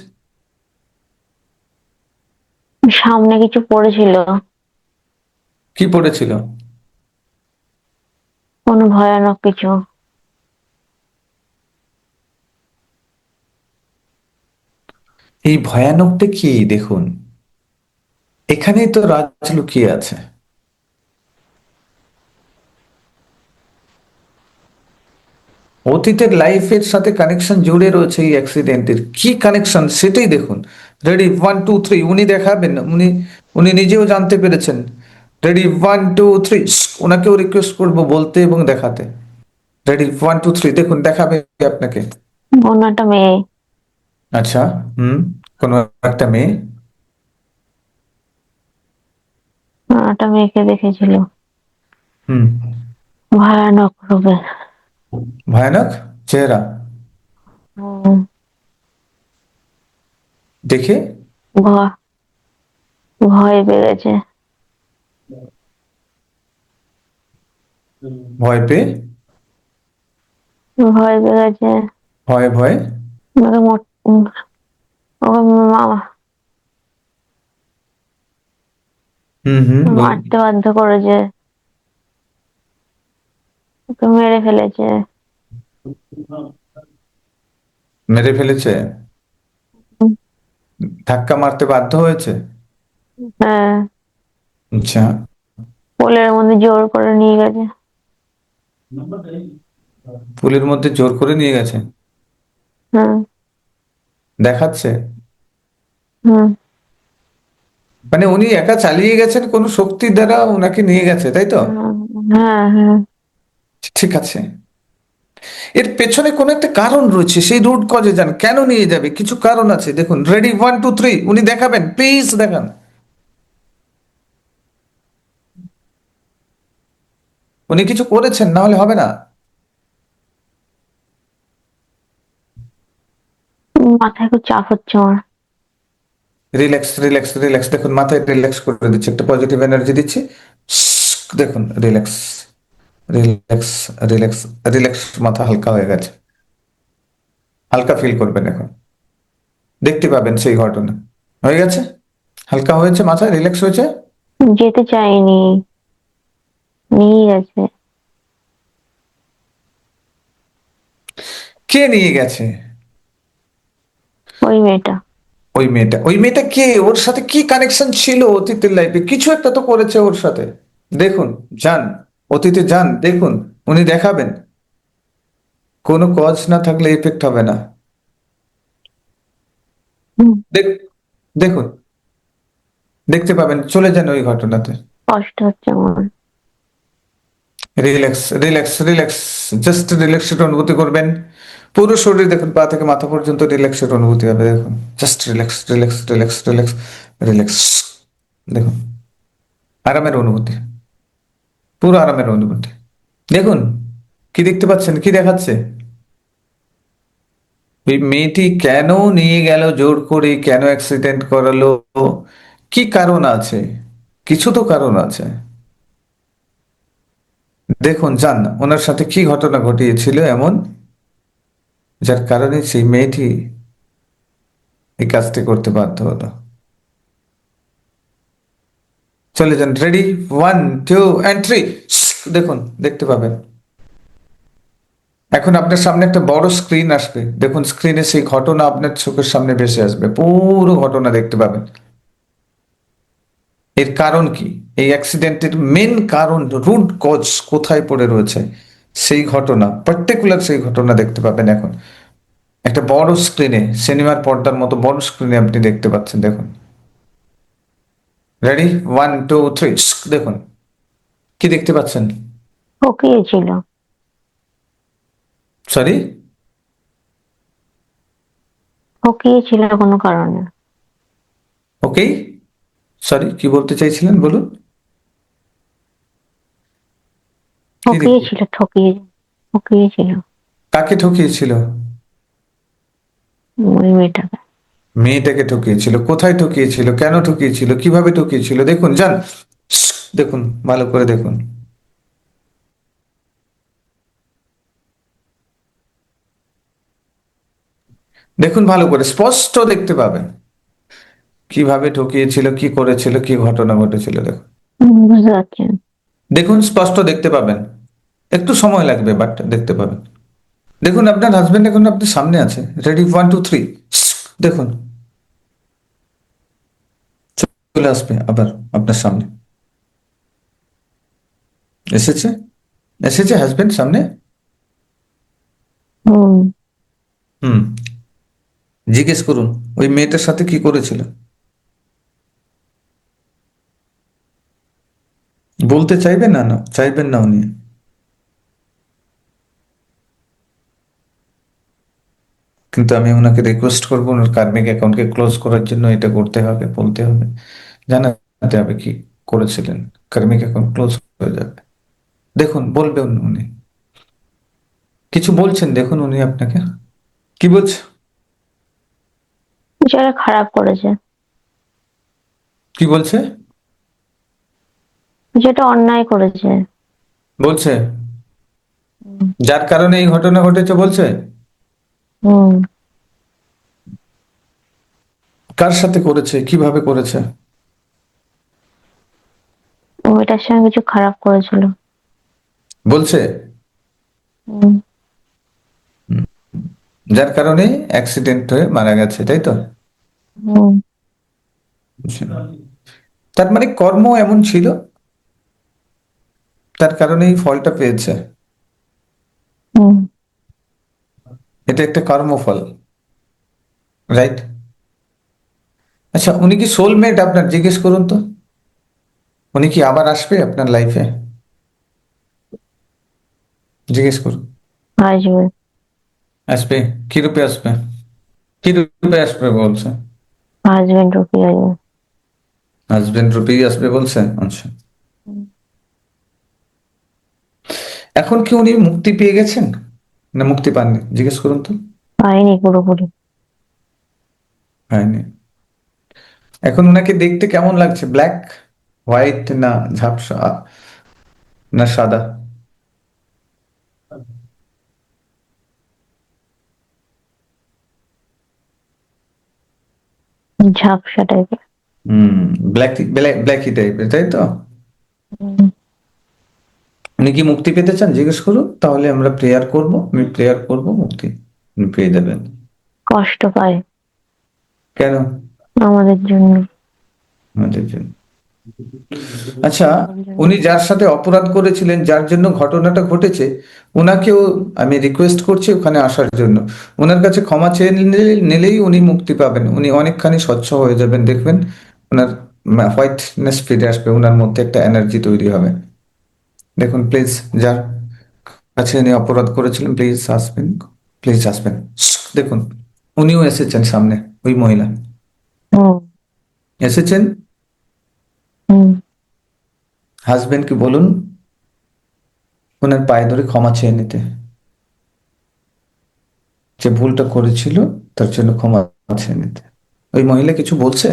সামনে কিছু পড়েছিল, কি পড়েছিল? কোনো ভয়ানক কিছু। এই ভয়ানকটা কি দেখুন? এখানেই তো রাজ লুকিয়ে আছে। অতীতের লাইফের সাথে কানেকশন জুড়ে রয়েছে এই অ্যাক্সিডেন্টের, কি কানেকশন সেটাই দেখুন। রেডি, 1 2 3, উনি দেখাবেন, উনি উনি নিজেও জানতে পেরেছেন। রেডি, 1 2 3, ওনাকেও রিকোয়েস্ট করবো বলতে এবং দেখাতে। রেডি, 1 2 3, দেখুন দেখাবে আপনাকে। কোনো একটা মেয়ে, আচ্ছা। হুম। কোন একটা মেয়ে। একটা মেয়েকে দেখেছিল হুম। ভয়ানক রূপে। ভয়ানক চেহারা হুম, দেখে ভয়, ভয় পেয়ে গেছে, ভয় পেয়ে, ভয় পেয়ে গেছে। ভয়ে ভয়ে। ওকে ওকে বলুন। মারতে বাধ্য করেছে, ওকে মেরে ফেলেছে। মেরে ফেলেছে? হুম, ধাক্কা মারতে বাধ্য হয়েছে? হ্যাঁ, আচ্ছা। পোলের মধ্যে জোর করে নিয়ে গেছে। পুলের মধ্যে জোর করে নিয়ে গেছে? হুম, দেখাচ্ছে? হুম, মানে উনি একা চালিয়ে গেছেন, কোনো শক্তির দ্বারা ওনাকে নিয়ে গেছে, তাই তো? হুম, হ্যাঁ, হ্যাঁ। ঠিক আছে। এর পেছনে কোনো একটা কারণ রয়েছে, সেই রুট কজে যান, কেন নিয়ে যাবে, কিছু কারণ আছে, দেখুন। রেডি, 1 2 3, উনি দেখাবেন, প্লিজ দেখান। উনি কিছু করেছেন, না হলে হবে না। মাথায় খুব চাপ হচ্ছে আমার। রিল্যাক্স রিল্যাক্স রিল্যাক্স, দেখুন মাথায় রিল্যাক্স করে দিচ্ছে, একটা পজিটিভ এনার্জি দিচ্ছে। দেখুন, রিল্যাক্স রিল্যাক্স রিল্যাক্স রিল্যাক্স, মাথা হালকা হয়ে গেছে। হালকা ফিল করবেন এখন, দেখতে পাবেন সেই ঘটনা। হয়ে গেছে? হালকা হয়েছে, মাথা রিল্যাক্স হয়েছে। যেতে চাইনি, নিয়ে গেছে। কে নিয়ে গেছে? ওই মেয়েটা। ওই মেয়েটা কে? ওর সাথে কি কানেকশন ছিল অতীতের লাইফে? কিছু একটা তো করেছে ওর সাথে। দেখুন, যান, অতীতে যান, দেখুন, উনি দেখাবেন। কোনো কজ না থাকলে এফেক্ট হবে না। হুম, দেখ, দেখুন, দেখতে পাবেন, চলে যান ওই ঘটনাতে। কষ্ট হচ্ছে আমার। রিল্যাক্স রিল্যাক্স রিল্যাক্স, জাস্ট রিল্যাক্সের অনুভূতি করবেন। পুরো শরীর দেখুন, পা থেকে মাথা পর্যন্ত রিল্যাক্সের অনুভূতি হবে, দেখুন। Just relax relax relax relax relax, দেখুন। আরামের অনুভূতি, পুরো আরামের অনুভূতি। দেখুন, কি দেখতে পাচ্ছেন, কি দেখাচ্ছে? ওই মেয়েটি কেন নিয়ে গেল জোর করে, কেন অ্যাক্সিডেন্ট করালো? কি কারণ আছে? কিছু তো কারণ আছে। দেখুন, যান, ওনার সাথে কি ঘটনা ঘটিয়েছিল এমন, যার কারণে সেই মেয়েটি এই কাজটি করতে বাধ্য হলো। চলে যান। রেডি, 1 2 3, দেখুন, দেখতে পাবেন। এখন আপনার সামনে একটা বড় স্ক্রিন আসবে, দেখুন, স্ক্রিনে সেই ঘটনা আপনার চোখের সামনে ভেসে আসবে, পুরো ঘটনা দেখতে পাবেন। এর কারণ কি? এই অ্যাক্সিডেন্টের মেন কারণ, রুট কজ কোথায় পড়ে রয়েছে, সেই ঘটনা, পার্টিকুলার সেই ঘটনা দেখতে পাবেন এখন একটা বড় স্ক্রিনে, সিনেমার পর্দার মতো বড় স্ক্রিনে আপনি দেখতে পাচ্ছেন। দেখুন, রেডি, 1 2 3, দেখুন কি দেখতে পাচ্ছেন। ঠকিয়েছিল। সরি, ঠকিয়েছিল কোনো কারণে। ওকে, সরি, কি বলতে চাইছিলেন বলুন। কি দেখতে, ঠকিয়েছিল। কাকে ঠকিয়েছিল? ওই মেয়েটাকে। মেয়েটাকে ঠকিয়েছিল। কোথায় ঠকিয়েছিল, কেন ঠকিয়েছিল, কিভাবে ঠকিয়েছিল? দেখুন, যান, দেখুন, ভালো করে দেখুন। দেখুন ভালো করে, স্পষ্ট দেখতে পাবেন কিভাবে ঠকিয়েছিল, কি করেছিল, কি ঘটনা ঘটেছিল। দেখুন, বুঝতে পারছি। দেখুন, স্পষ্ট দেখতে পাবেন। একটু সময় লাগবে, বাট দেখতে পাবেন। দেখুন, আপনার হাজবেন্ড এখন আপনার সামনে আছে। রেডি, 1 2 3, দেখুন চলে আসবে আবার আপনার সামনে। এসেছে, এসেছে হাজবেন্ড সামনে। হুম। হুম, জিজ্ঞেস করুন ওই মেয়েটার সাথে কি করেছিল। বলতে চাইবেন না? না চাইবেন না উনি? কিন্তু আমি ওনাকে রিকোয়েস্ট করবো ওনার কার্মিক অ্যাকাউন্টকে ক্লোজ করার জন্য। এটা করতে হবে, বলতে হবে, জানাতে হবে কি করেছিলেন। কার্মিক অ্যাকাউন্ট ক্লোজ হয়ে যাবে। দেখুন, বলবেন উনি, কিছু বলছেন, দেখুন উনি আপনাকে কি বলছে। যারা খারাপ করেছে, কি বলছে? যেটা অন্যায় করেছে। বলছে হুম। যার কারণে এই ঘটনা ঘটেছে, বলছে হুম। কার সাথে করেছে, কিভাবে করেছে। ওইটার সঙ্গে কিছু খারাপ করেছিল। বলছে হুম। যার কারণে অ্যাক্সিডেন্ট হয়ে মারা গেছে, তাই তো? হুম। তার মানে কর্ম এমন ছিল, তার কারণে এই ফলটা পেয়েছে। হুম। এটা একটা কর্মফল, রাইট? আচ্ছা, উনি কি সোলমেট আপনার? জিজ্ঞেস করুন তো, উনি কি আবার আসবে আপনার লাইফে? জিজ্ঞেস করুন। আসবে। আসবে? কি রূপে আসবে? কি রূপে আসবে বলছে? হাজবেন্ড রুপি আসবে। হাজবেন্ড রূপেই আসবে বলছে। আচ্ছা, হুম। এখন কি উনি মুক্তি পেয়ে গেছেন না মুক্তি পাননি? জিজ্ঞেস করুন তো। পাইনি পুরোপুরি। হয়নি। এখন ওনাকে দেখতে কেমন লাগছে? ব্ল্যাক, হোয়াইট, না ঝাপসা, না সাদা? ঝাপসা টাইপের। হুম, ব্ল্যাকি টাইপের, তাই তো? উনি কি মুক্তি পেতে চান? জিজ্ঞেস করুন, তাহলে আমরা প্রেয়ার করব, আমি প্রেয়ার করব, মুক্তি উনি পেয়ে যাবেন। কষ্ট পায় কেন? আমাদের জন্য। আমাদের জন্য। আচ্ছা, আমাদের জন্য। উনি যার সাথে অপরাধ করেছিলেন, যার জন্য ঘটনাটা ঘটেছে, ওনাকেও আমি রিকোয়েস্ট করছি ওখানে আসার জন্য। ওনার কাছে ক্ষমা চেয়ে নিলেই উনি মুক্তি পাবেন, উনি অনেকখানি স্বচ্ছ হয়ে যাবেন। দেখবেন ওনার হোয়াইটনেস ফিরে আসবে, ওনার মধ্যে একটা এনার্জি তৈরি হবে। দেখুন প্লিজ, যার কাছে উনি অপরাধ করেছিলেন, প্লিজ আসবেন, প্লিজ আসবেন। দেখুন, উনিও এসেছেন সামনে, ওই মহিলা হুম। এসেছেন। হুম। হাজবেন্ডকে বলুন ওনার পায়ে ধরে ক্ষমা চেয়ে নিতে, যে ভুলটা করেছিল তার জন্য ক্ষমা চেয়ে নিতে। ওই মহিলা কিছু বলছে?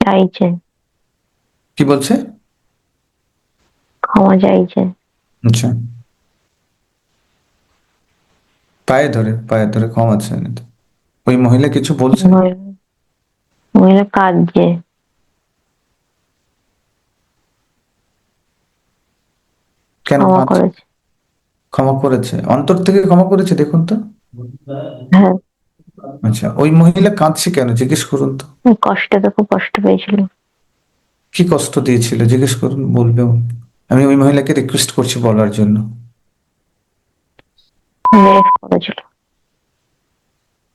চাইছে। কি বলছে? ক্ষমা চাইছে। আচ্ছা, পায়ে ধরে ক্ষমা চেয়ে নিতে। ওই মহিলা কিছু বলছে? মহিলা মহিলা কাঁদছে। কেন ক্ষমা কাঁদছে? করেছে। ক্ষমা করেছে, অন্তর থেকে ক্ষমা করেছে, দেখুন তো। হ্যাঁ। আচ্ছা, ওই মহিলা কাঁদছে কেন? জিজ্ঞেস করুন তো। কষ্টে তো খুব কষ্ট পেয়েছিল। কি কষ্ট দিয়েছিল জিজ্ঞেস করুন, বলবে ও। আমি ওই মহিলাকে রিকোয়েস্ট করছি বলার জন্য। রেপ করেছিল।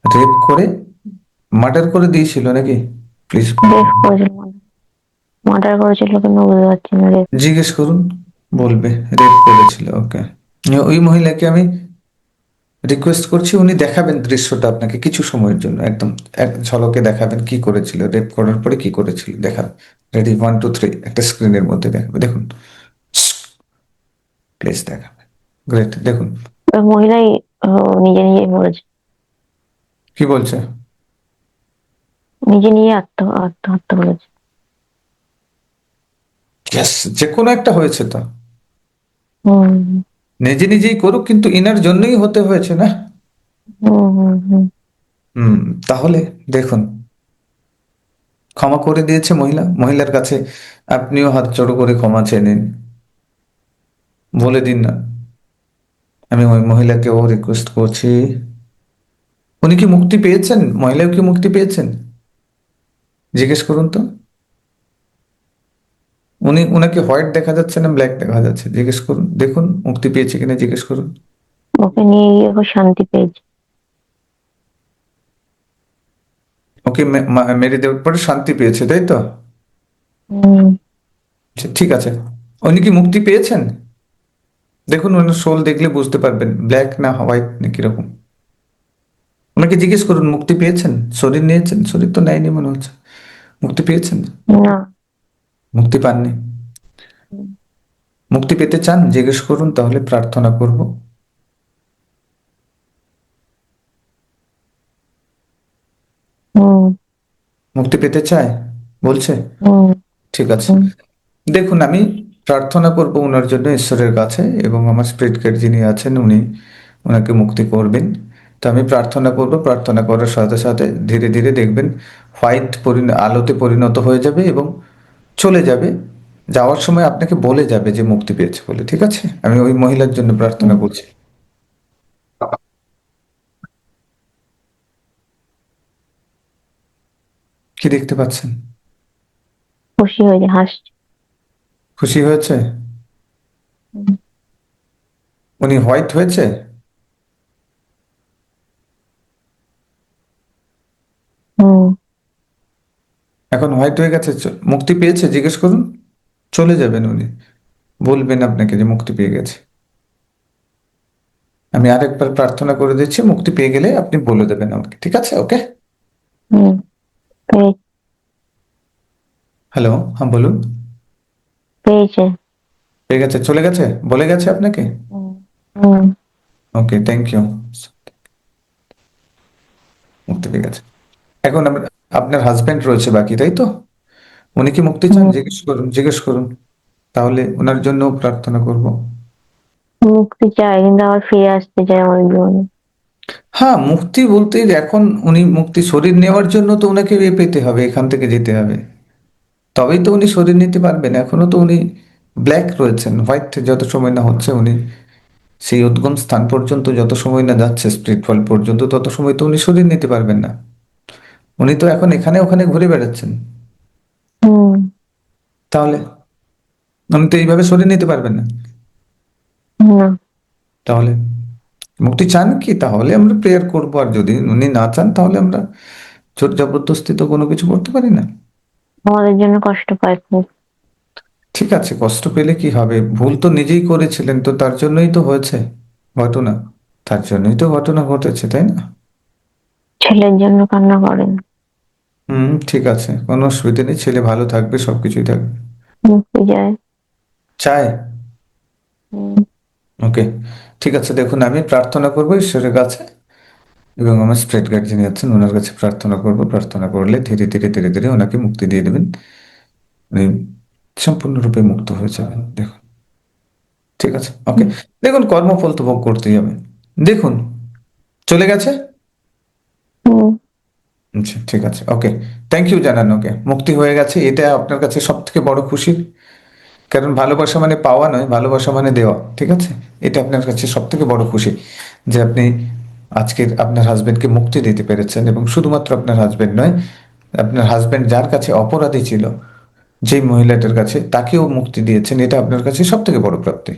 রেপ করে মার্ডার করে দিয়েছিল নাকি? প্লিজ রেপ করেছিল, মার্ডার করেছিল কিন্তু বুঝতে পারছি না। রেপ। জিজ্ঞেস করুন, বলবে রেপ করেছিল। ওকে, ওই মহিলাকে আমি রিকোয়েস্ট করছি, উনি দেখাবেন দৃশ্যটা আপনাকে কিছু সময়ের জন্য, একদম এক ঝলকে দেখাবেন কি করেছিল, রেপ করার পরে কি করেছিল দেখাবেন। রেডি, 1 2 3, একটা স্ক্রিনের মধ্যে দেখাবে, দেখুন। প্লিজ দেখাবে। গ্রেট, দেখুন। ওই মহিলাই নিজে নিজেই মরেছে। কি বলছে? নিজে নিজে আত্মহত্যা করেছে। ইয়েস, যে কোনো একটা হয়েছে তো। হুম নিজে নিজেই করুক, কিন্তু ইনার জন্যই হতে হয়েছে না? হুম। হুম। তাহলে দেখুন, ক্ষমা করে দিয়েছে মহিলা, মহিলার কাছে আপনিও হাত জড়ো করে ক্ষমা চেয়ে নিন, বলে দিন না। আমি ওই মহিলাকেও রিকোয়েস্ট করছি। উনি কি মুক্তি পেয়েছেন? মহিলাও কি মুক্তি পেয়েছেন? জিজ্ঞেস করুন তো। উনাকে হোয়াইট দেখা যাচ্ছে না ব্ল্যাক দেখা যাচ্ছে? জিজ্ঞেস করুন, দেখুন মুক্তি পেয়েছে কিনা, জিজ্ঞেস করুন। ওকে নিয়ে গিয়ে খুব শান্তি পেয়েছে। ওকে মেরে দেওয়ার পরে শান্তি পেয়েছে, তাই তো? হুম। আচ্ছা, ঠিক আছে। উনি কি মুক্তি পেয়েছেন? দেখুন ওনার শোল দেখলে বুঝতে পারবেন ব্ল্যাক না হোয়াইট না কিরকম। ওনাকে জিজ্ঞেস করুন মুক্তি পেয়েছেন, শরীর নিয়েছেন? শরীর তো নেয়নি মনে হচ্ছে। মুক্তি পেয়েছেন? না। মুক্তি পাননি? মুক্তি পেতে চান? জিজ্ঞেস করুন, তাহলে প্রার্থনা করব। হুম মুক্তি পেতে চায় বলছে? হুম ঠিক আছে, হুম দেখুন আমি প্রার্থনা করব ওনার জন্য ঈশ্বরের কাছে, এবং আমার স্পিরিট গাইড যিনি আছেন উনি ওনাকে মুক্তি করবেন। তো আমি প্রার্থনা করব, প্রার্থনা করার সাথে সাথে ধীরে ধীরে দেখবেন হোয়াইট আলোতে পরিণত হয়ে যাবে এবং চলে যাবে। যাওয়ার সময় আপনাকে বলে যাবে যে মুক্তি পেয়েছে বলে। ঠিক আছে, আমি ওই মহিলার জন্য প্রার্থনা হুম। করছি। কি দেখতে পাচ্ছেন? খুশি হয়েছে, হাসছে। খুশি হয়েছে? হুম উনি হোয়াইট হয়েছে? হুম। এখন হোয়াইট হয়ে গেছে, মুক্তি পেয়েছে? জিজ্ঞেস করুন। চলে যাবেন উনি, বলবেন আপনাকে যে মুক্তি পেয়ে গেছে। আমি আরেকবার প্রার্থনা করে দিচ্ছি, মুক্তি পেয়ে গেলে আপনি বলে দেবেন আমাকে, ঠিক আছে? ওকে। হুম। পেয়ে- হ্যালো, হ্যাঁ বলুন। পেয়েছে। পেয়ে গেছে, চলে গেছে, বলে গেছে আপনাকে? হুম হুম ওকে, থ্যাংক ইউ। মুক্তি পেয়ে গেছে। এখন আপনার হাজবেন্ড রয়েছে বাকি, তাই তো? উনি কি মুক্তি চান? হুম। জিজ্ঞেস করুন, জিজ্ঞেস করুন, তাহলে ওনার জন্য প্রার্থনা করব। মুক্তি চাই, কিন্তু আবার ফিরে আসতে চাই আমাদের জীবনে। হ্যাঁ, মুক্তি বলতে এখন উনি মুক্তি শরীর নেওয়ার জন্য তো ওনাকে পেতে হবে, এখান থেকে যেতে হবে, তবেই তো উনি শরীর নিতে পারবেন। এখনো তো উনি ব্ল্যাক রয়েছেন, হোয়াইট যত সময় না হচ্ছে উনি সেই উদ্গম স্থান পর্যন্ত যত সময় না যাচ্ছে, স্পিরিট ফল পর্যন্ত, তত সময় তো উনি শরীর নিতে পারবেন না। উনি তো এখন এখানে ওখানে ঘুরে বেড়াচ্ছেন। হুম। তাহলে উনি তো এইভাবে শরীর নিতে পারবেন না। না। তাহলে মুক্তি চান কি? তাহলে আমরা প্রেয়ার করবো, আর যদি উনি না চান তাহলে আমরা জোর জবরদস্তি তো কোনো কিছু করতে পারি না। আমাদের জন্য কষ্ট পায় খুব। ঠিক আছে, কষ্ট পেলে কি হবে? ভুল তো নিজেই করেছিলেন, তো তার জন্যই তো হয়েছে ঘটনা, তার জন্যই তো ঘটনা ঘটেছে, তাই না? ছেলের জন্য কান্না করেন। হুম, ঠিক আছে, কোনো অসুবিধা নেই, ছেলে ভালো থাকবে, সবকিছুই থাকবে। মুক্তি যায়। চায়? হুম ওকে, ঠিক আছে, দেখুন আমি প্রার্থনা করবো ঈশ্বরের কাছে, এবং আমার স্পিরিট গাইড যিনি আছেন ওনার কাছে প্রার্থনা করব। প্রার্থনা করলে ধীরে ধীরে ধীরে ধীরে ওনাকে মুক্তি দিয়ে দেবেন, উনি সম্পূর্ণরূপে মুক্ত হয়ে যাবেন। দেখুন, ঠিক আছে, ওকে। হুম দেখুন কর্মফল তো ভোগ করতেই হবে। দেখুন, চলে গেছে। হুম। আচ্ছা, ঠিক আছে, ওকে। থ্যাংক ইউ জানান, ওকে মুক্তি হয়ে গেছে, এটা আপনার কাছে সব থেকে বড় খুশির। কারণ ভালোবাসা মানে পাওয়া নয়, ভালোবাসা মানে দেওয়া, ঠিক আছে? এটা আপনার কাছে সব থেকে বড় খুশি, যে আপনি আজকের আপনার হাজবেন্ডকে মুক্তি দিতে পেরেছেন, এবং শুধুমাত্র আপনার হাজবেন্ড নয়, আপনার হাজবেন্ড যার কাছে অপরাধী ছিল, যে মহিলাটার কাছে তাকেও মুক্তি দিয়েছেন, এটা আপনার কাছে সব থেকে বড় প্রাপ্তি।